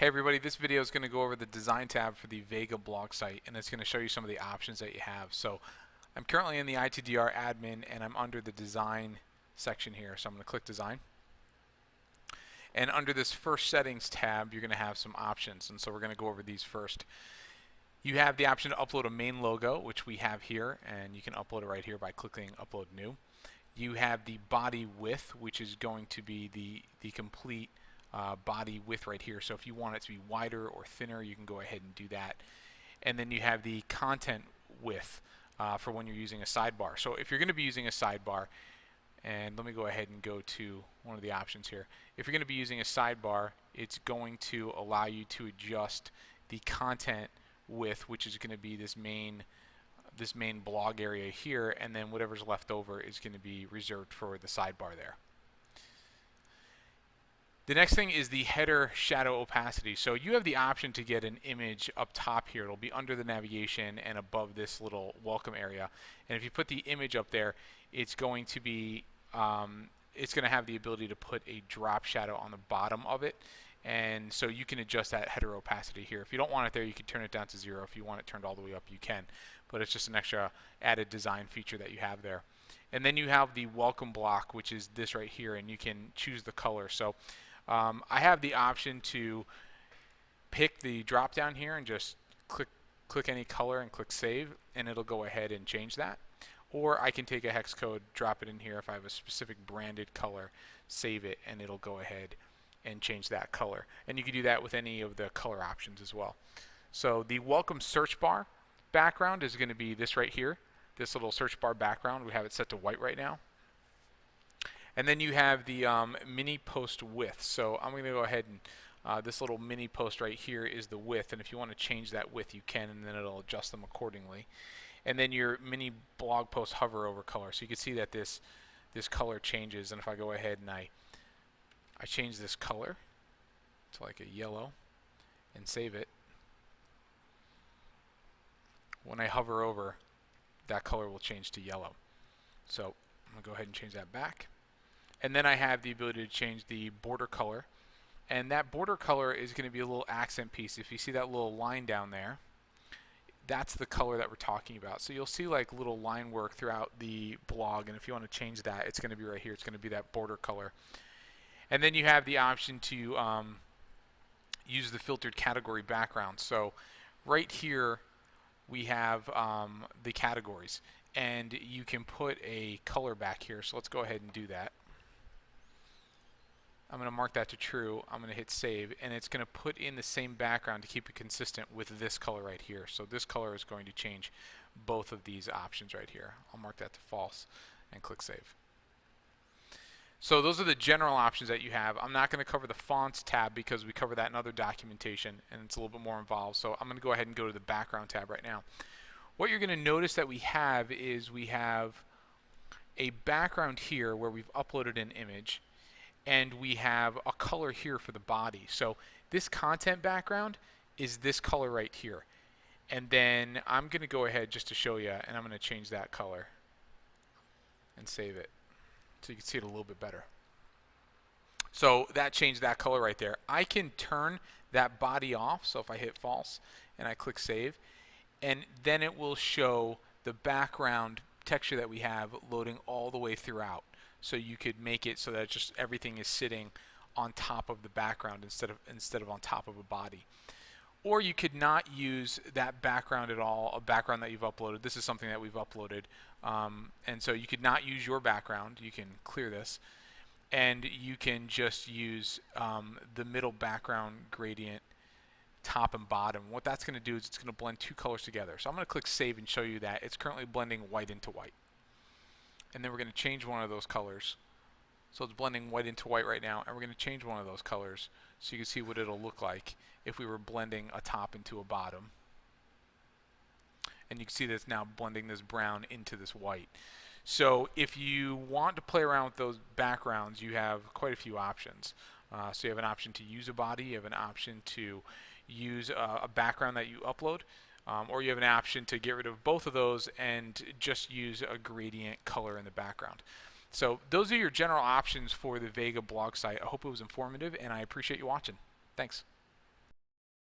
Hey everybody, this video is going to go over the design tab for the Vega blog site, and it's going to show you some of the options that you have. So I'm currently in the ITDR admin and I'm under the design section here. So I'm going to click design. And under this first settings tab, you're going to have some options, and so we're going to go over these first. You have the option to upload a main logo, which we have here, and you can upload it right here by clicking upload new. You have the body width, which is going to be the complete body width right here. So if you want it to be wider or thinner, you can go ahead and do that. And then you have the content width for when you're using a sidebar. So if you're going to be using a sidebar, and let me go ahead and go to one of the options here. If you're going to be using a sidebar, it's going to allow you to adjust the content width, which is going to be this main blog area here, and then whatever's left over is going to be reserved for the sidebar there. The next thing is the header shadow opacity. So you have the option to get an image up top here. It'll be under the navigation and above this little welcome area. And if you put the image up there, it's going to be it's going to have the ability to put a drop shadow on the bottom of it. And so you can adjust that header opacity here. If you don't want it there, you can turn it down to 0. If you want it turned all the way up, you can. But it's just an extra added design feature that you have there. And then you have the welcome block, which is this right here, and you can choose the color. So I have the option to pick the drop down here and just click any color and click save, and it'll go ahead and change that. Or I can take a hex code, drop it in here if I have a specific branded color, save it, and it'll go ahead and change that color. And you can do that with any of the color options as well. So the welcome search bar background is going to be this right here, this little search bar background. We have it set to white right now. And then you have the mini post width. So I'm going to go ahead and this little mini post right here is the width, and if you want to change that width you can, and then it'll adjust them accordingly. And then your mini blog post hover over color. So you can see that this color changes, and if I go ahead and I change this color to like a yellow and save it, when I hover over, that color will change to yellow. So I'm going to go ahead and change that back. And then I have the ability to change the border color, and that border color is going to be a little accent piece. If you see that little line down there, that's the color that we're talking about. So you'll see like little line work throughout the blog, and if you want to change that, it's going to be right here. It's going to be that border color. And then you have the option to use the filtered category background. So right here we have the categories, and you can put a color back here. So let's go ahead and do that. I'm going to mark that to true. I'm going to hit save, and it's going to put in the same background to keep it consistent with this color right here. So this color is going to change both of these options right here. I'll mark that to false and click save. So those are the general options that you have. I'm not going to cover the fonts tab because we cover that in other documentation and it's a little bit more involved. So I'm going to go ahead and go to the background tab right now. What you're going to notice that we have is we have a background here where we've uploaded an image, and we have a color here for the body. So this content background is this color right here. And then I'm going to go ahead just to show you, and I'm going to change that color and save it so you can see it a little bit better. So that changed that color right there. I can turn that body off, so if I hit false and I click save, and then it will show the background texture that we have loading all the way throughout. So you could make it so that just everything is sitting on top of the background instead of on top of a body. Or you could not use that background at all, a background that you've uploaded. This is something that we've uploaded. And so you could not use your background. You can clear this. And you can just use the middle background gradient, top and bottom. What that's going to do is it's going to blend two colors together. So I'm going to click save and show you that. It's currently blending white into white. And then we're going to change one of those colors. So it's blending white into white right now, and we're going to change one of those colors so you can see what it'll look like if we were blending a top into a bottom. And you can see that it's now blending this brown into this white. So if you want to play around with those backgrounds, you have quite a few options. So you have an option to use a body, you have an option to use a background that you upload, or you have an option to get rid of both of those and just use a gradient color in the background. So those are your general options for the Vega blog site. I hope it was informative, and I appreciate you watching. Thanks.